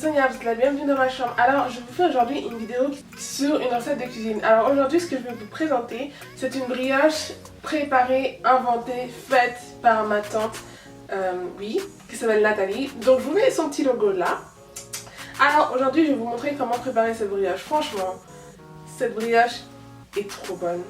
Sonia, vous êtes la bienvenue dans ma chambre. Alors je vous fais aujourd'hui une vidéo sur une recette de cuisine. Alors aujourd'hui ce que je vais vous présenter, c'est une brioche préparée, inventée, faite par ma tante, qui s'appelle Nathalie. Donc je vous mets son petit logo là. Alors aujourd'hui je vais vous montrer comment préparer cette brioche. Franchement, cette brioche est trop bonne.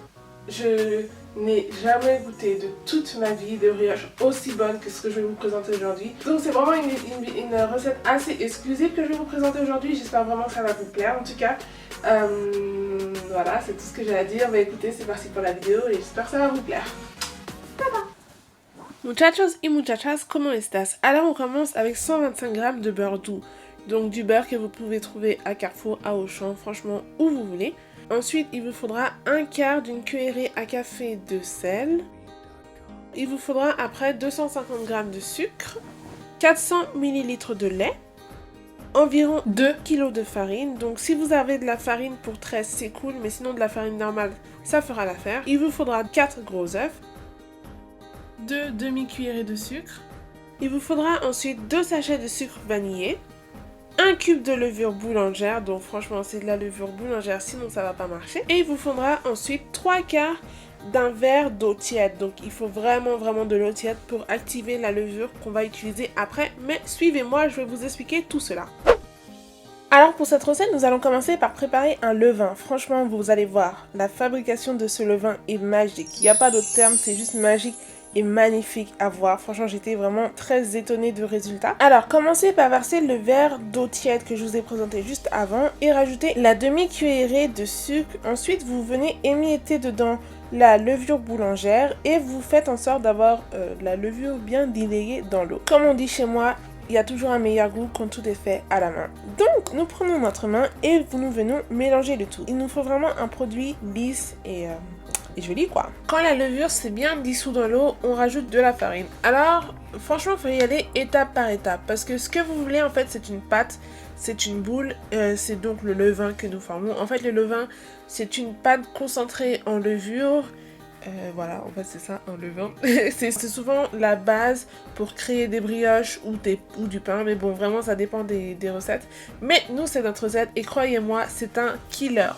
Je n'ai jamais goûté de toute ma vie de brioche aussi bonne que ce que je vais vous présenter aujourd'hui. Donc c'est vraiment une recette assez exclusive que je vais vous présenter aujourd'hui. J'espère vraiment que ça va vous plaire. En tout cas, voilà, c'est tout ce que j'ai à dire. Bah écoutez, c'est parti pour la vidéo et j'espère que ça va vous plaire. Tada! Muchachos y muchachas, ¿cómo estás? Alors on commence avec 125 g de beurre doux. Donc du beurre que vous pouvez trouver à Carrefour, à Auchan, franchement où vous voulez. Ensuite, il vous faudra un quart d'une cuillerée à café de sel. Il vous faudra après 250 g de sucre, 400 ml de lait, environ 2 kg de farine. Donc si vous avez de la farine pour 13, c'est cool, mais sinon de la farine normale, ça fera l'affaire. Il vous faudra 4 gros œufs, 2 demi-cuillerées de sucre. Il vous faudra ensuite 2 sachets de sucre vanillé, un cube de levure boulangère, donc franchement c'est de la levure boulangère, sinon ça va pas marcher. Et il vous faudra ensuite 3 quarts d'un verre d'eau tiède. Donc il faut vraiment de l'eau tiède pour activer la levure qu'on va utiliser après. Mais suivez-moi, je vais vous expliquer tout cela. Alors pour cette recette, nous allons commencer par préparer un levain. Franchement, vous allez voir, la fabrication de ce levain est magique. Il n'y a pas d'autre terme, c'est juste magique. Et magnifique à voir. Franchement, j'étais vraiment très étonnée du résultat. Alors, commencez par verser le verre d'eau tiède que je vous ai présenté juste avant et rajouter la demi-cuillerée de sucre. Ensuite, vous venez émietter dedans la levure boulangère et vous faites en sorte d'avoir la levure bien diluée dans l'eau. Comme on dit chez moi, il y a toujours un meilleur goût quand tout est fait à la main. Donc, nous prenons notre main et nous venons mélanger le tout. Il nous faut vraiment un produit lisse et joli quoi. Quand la levure s'est bien dissous dans l'eau, on rajoute de la farine. Alors, franchement, il faut y aller étape par étape. Parce que ce que vous voulez, en fait, c'est une pâte, c'est une boule. C'est donc le levain que nous formons. En fait, le levain, c'est une pâte concentrée en levure. Voilà, en fait, c'est ça, un levain. c'est souvent la base pour créer des brioches ou du pain. Mais bon, vraiment, ça dépend des recettes. Mais nous, c'est notre recette. Et croyez-moi, c'est un killer.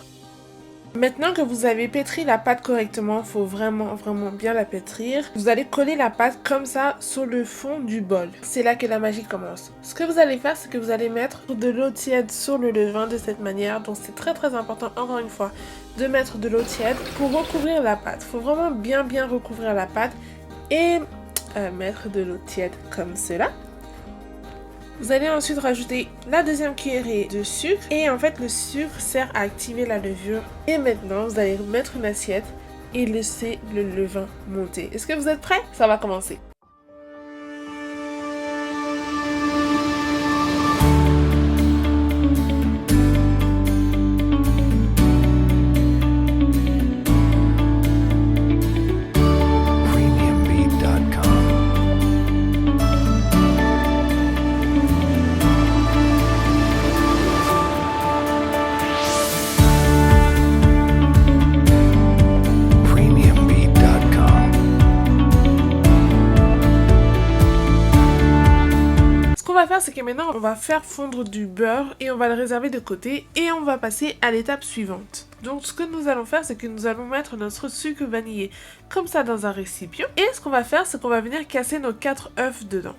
Maintenant que vous avez pétri la pâte correctement, il faut vraiment bien la pétrir. Vous allez coller la pâte comme ça sur le fond du bol. C'est là que la magie commence. Ce que vous allez faire, c'est que vous allez mettre de l'eau tiède sur le levain de cette manière. Donc c'est très important, encore une fois, de mettre de l'eau tiède pour recouvrir la pâte. Il faut vraiment bien recouvrir la pâte et mettre de l'eau tiède comme cela. Vous allez ensuite rajouter la deuxième cuillerée de sucre et en fait le sucre sert à activer la levure. Et maintenant vous allez mettre une assiette et laisser le levain monter. Est-ce que vous êtes prêts? Ça va commencer. C'est que maintenant on va faire fondre du beurre et on va le réserver de côté et on va passer à l'étape suivante. Donc ce que nous allons faire, c'est que nous allons mettre notre sucre vanillé comme ça dans un récipient et ce qu'on va faire, c'est qu'on va venir casser nos 4 œufs dedans.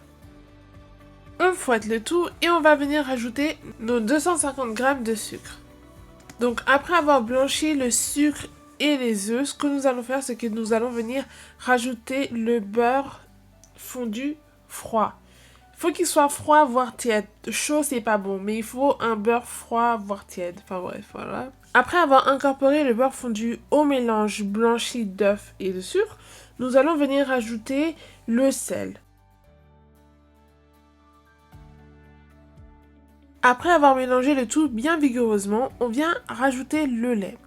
On fouette le tout et on va venir rajouter nos 250 g de sucre. Donc après avoir blanchi le sucre et les œufs, ce que nous allons faire, c'est que nous allons venir rajouter le beurre fondu froid. Il faut qu'il soit froid, voire tiède. Chaud, c'est pas bon, mais il faut un beurre froid, voire tiède. Enfin bref, voilà. Après avoir incorporé le beurre fondu au mélange blanchi d'œufs et de sucre, nous allons venir ajouter le sel. Après avoir mélangé le tout bien vigoureusement, on vient rajouter le lait.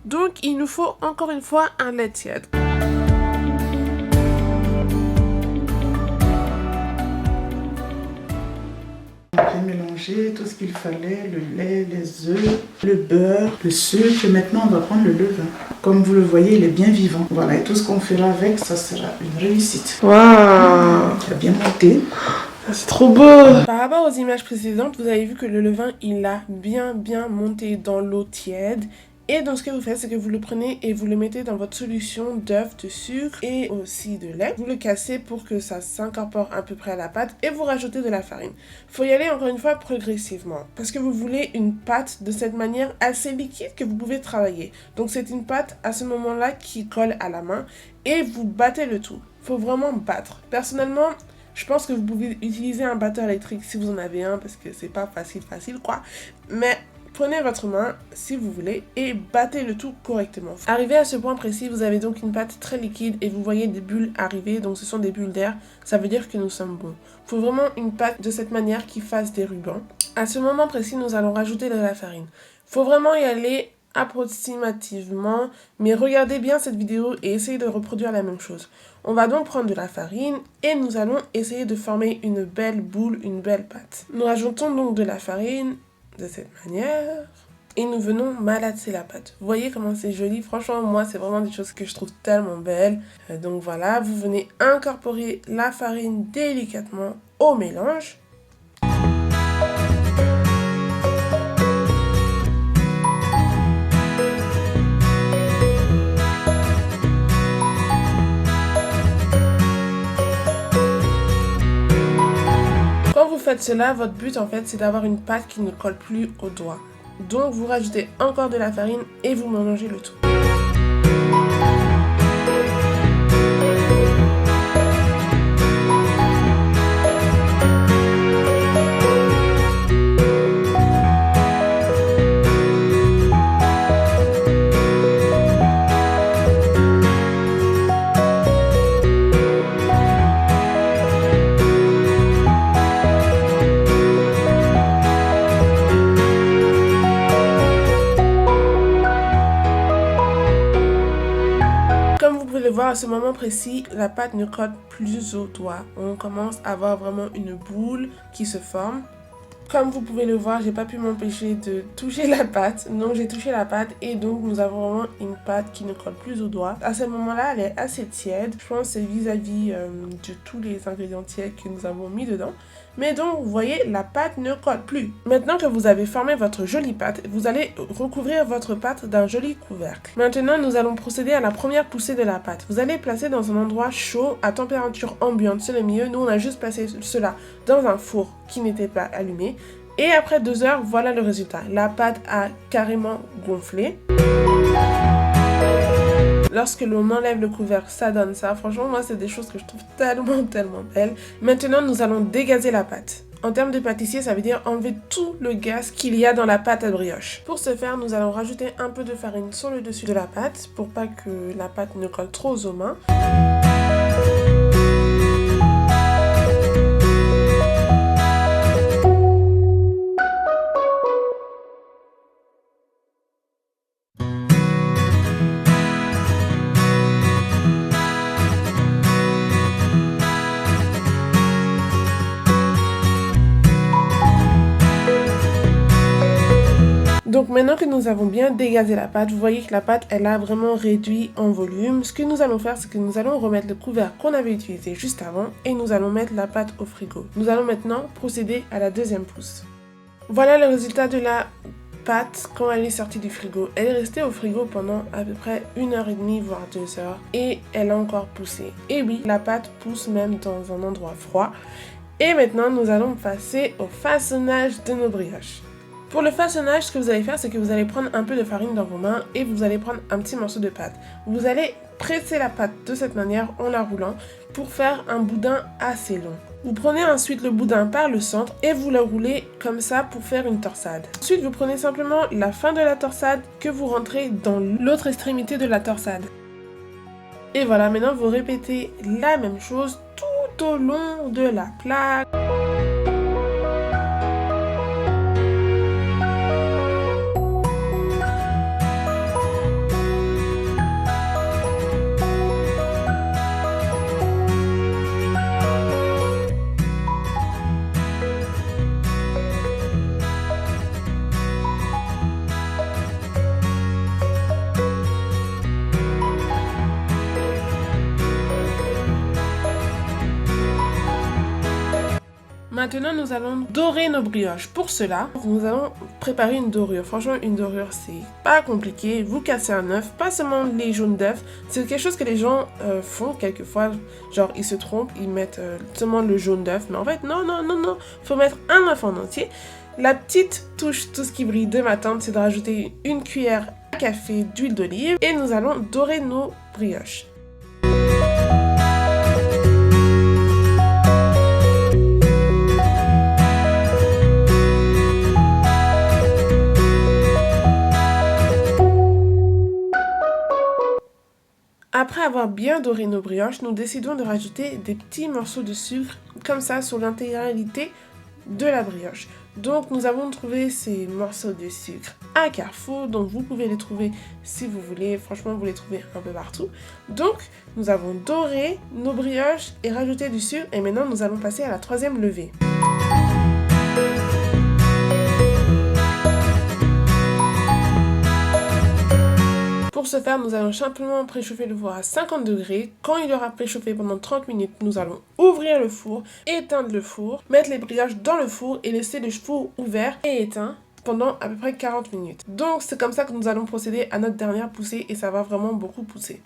Donc il nous faut encore une fois un lait tiède. J'ai mélangé tout ce qu'il fallait, le lait, les œufs, le beurre, le sucre. Et maintenant, on va prendre le levain. Comme vous le voyez, il est bien vivant. Voilà, et tout ce qu'on fera avec, ça sera une réussite. Waouh! Il a bien monté. C'est trop beau! Par rapport aux images précédentes, vous avez vu que le levain, il a bien monté dans l'eau tiède. Et donc ce que vous faites, c'est que vous le prenez et vous le mettez dans votre solution d'œuf, de sucre et aussi de lait. Vous le cassez pour que ça s'incorpore à peu près à la pâte et vous rajoutez de la farine. Il faut y aller encore une fois progressivement parce que vous voulez une pâte de cette manière assez liquide que vous pouvez travailler. Donc c'est une pâte à ce moment-là qui colle à la main et vous battez le tout. Il faut vraiment battre. Personnellement, je pense que vous pouvez utiliser un batteur électrique si vous en avez un parce que c'est pas facile quoi. Mais prenez votre main, si vous voulez, et battez le tout correctement. Arrivé à ce point précis, vous avez donc une pâte très liquide et vous voyez des bulles arriver, donc ce sont des bulles d'air, ça veut dire que nous sommes bons. Il faut vraiment une pâte de cette manière qui fasse des rubans. À ce moment précis, nous allons rajouter de la farine. Il faut vraiment y aller approximativement, mais regardez bien cette vidéo et essayez de reproduire la même chose. On va donc prendre de la farine et nous allons essayer de former une belle boule, une belle pâte. Nous rajoutons donc de la farine de cette manière et nous venons malaxer la pâte. Vous voyez comment c'est joli? Franchement, moi, c'est vraiment des choses que je trouve tellement belles. Donc voilà, vous venez incorporer la farine délicatement au mélange. Quand vous faites cela, votre but en fait c'est d'avoir une pâte qui ne colle plus aux doigts. Donc vous rajoutez encore de la farine et vous mélangez le tout. Voir à ce moment précis, la pâte ne colle plus au doigt. On commence à avoir vraiment une boule qui se forme. Comme vous pouvez le voir, j'ai pas pu m'empêcher de toucher la pâte. Donc j'ai touché la pâte et donc nous avons vraiment une pâte qui ne colle plus au doigt. À ce moment-là, elle est assez tiède. Je pense que c'est vis-à-vis de tous les ingrédients tièdes que nous avons mis dedans. Mais donc, vous voyez, la pâte ne colle plus. Maintenant que vous avez formé votre jolie pâte, vous allez recouvrir votre pâte d'un joli couvercle. Maintenant, nous allons procéder à la première poussée de la pâte. Vous allez placer dans un endroit chaud à température ambiante sur le milieu. Nous, on a juste placé cela dans un four qui n'était pas allumé. Et après 2 heures, voilà le résultat. La pâte a carrément gonflé. Lorsque l'on enlève le couvercle, ça donne ça. Franchement, moi, c'est des choses que je trouve tellement belles. Maintenant, nous allons dégazer la pâte. En termes de pâtissier, ça veut dire enlever tout le gaz qu'il y a dans la pâte à brioche. Pour ce faire, nous allons rajouter un peu de farine sur le dessus de la pâte pour pas que la pâte ne colle trop aux mains. Donc maintenant que nous avons bien dégazé la pâte, vous voyez que la pâte, elle a vraiment réduit en volume. Ce que nous allons faire, c'est que nous allons remettre le couvercle qu'on avait utilisé juste avant et nous allons mettre la pâte au frigo. Nous allons maintenant procéder à la deuxième pousse. Voilà le résultat de la pâte quand elle est sortie du frigo. Elle est restée au frigo pendant à peu près 1h30 voire 2 heures et elle a encore poussé. Et oui, la pâte pousse même dans un endroit froid. Et maintenant, nous allons passer au façonnage de nos brioches. Pour le façonnage, ce que vous allez faire, c'est que vous allez prendre un peu de farine dans vos mains et vous allez prendre un petit morceau de pâte. Vous allez presser la pâte de cette manière en la roulant pour faire un boudin assez long. Vous prenez ensuite le boudin par le centre et vous le roulez comme ça pour faire une torsade. Ensuite, vous prenez simplement la fin de la torsade que vous rentrez dans l'autre extrémité de la torsade. Et voilà, maintenant vous répétez la même chose tout au long de la plaque. Maintenant, nous allons dorer nos brioches. Pour cela, nous allons préparer une dorure. Franchement, une dorure, c'est pas compliqué. Vous cassez un œuf, pas seulement les jaunes d'œufs. C'est quelque chose que les gens font quelquefois. Genre, ils se trompent, ils mettent seulement le jaune d'œuf. Mais en fait, non. Faut mettre un œuf en entier. La petite touche, tout ce qui brille de ma tante, c'est de rajouter une cuillère à café d'huile d'olive. Et nous allons dorer nos brioches. Après avoir bien doré nos brioches, nous décidons de rajouter des petits morceaux de sucre comme ça sur l'intégralité de la brioche. Donc nous avons trouvé ces morceaux de sucre à Carrefour, donc vous pouvez les trouver si vous voulez, franchement vous les trouvez un peu partout. Donc nous avons doré nos brioches et rajouté du sucre et maintenant nous allons passer à la troisième levée. Pour ce faire, nous allons simplement préchauffer le four à 50 degrés. Quand il aura préchauffé pendant 30 minutes, nous allons ouvrir le four, éteindre le four, mettre les brioches dans le four et laisser le four ouvert et éteint pendant à peu près 40 minutes. Donc c'est comme ça que nous allons procéder à notre dernière poussée et ça va vraiment beaucoup pousser.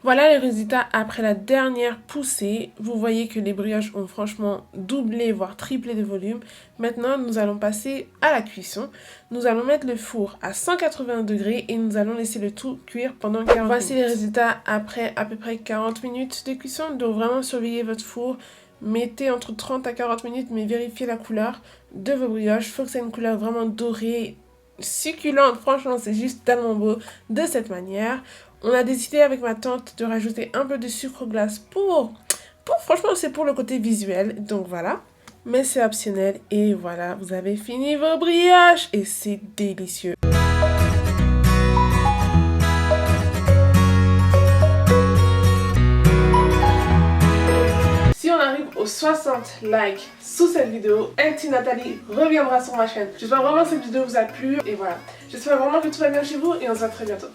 Voilà les résultats après la dernière poussée. Vous voyez que les brioches ont franchement doublé, voire triplé de volume. Maintenant, nous allons passer à la cuisson. Nous allons mettre le four à 180 degrés et nous allons laisser le tout cuire pendant 40 minutes. Voici les résultats après à peu près 40 minutes de cuisson. Donc vraiment surveillez votre four. Mettez entre 30 à 40 minutes, mais vérifiez la couleur de vos brioches. Il faut que c'est une couleur vraiment dorée, succulente. Franchement, c'est juste tellement beau de cette manière. On a décidé avec ma tante de rajouter un peu de sucre glace pour franchement, c'est pour le côté visuel. Donc voilà. Mais c'est optionnel. Et voilà, vous avez fini vos brioches. Et c'est délicieux. Si on arrive aux 60 likes sous cette vidéo, Auntie Nathalie reviendra sur ma chaîne. J'espère vraiment que cette vidéo vous a plu. Et voilà. J'espère vraiment que tout va bien chez vous. Et on se voit très bientôt.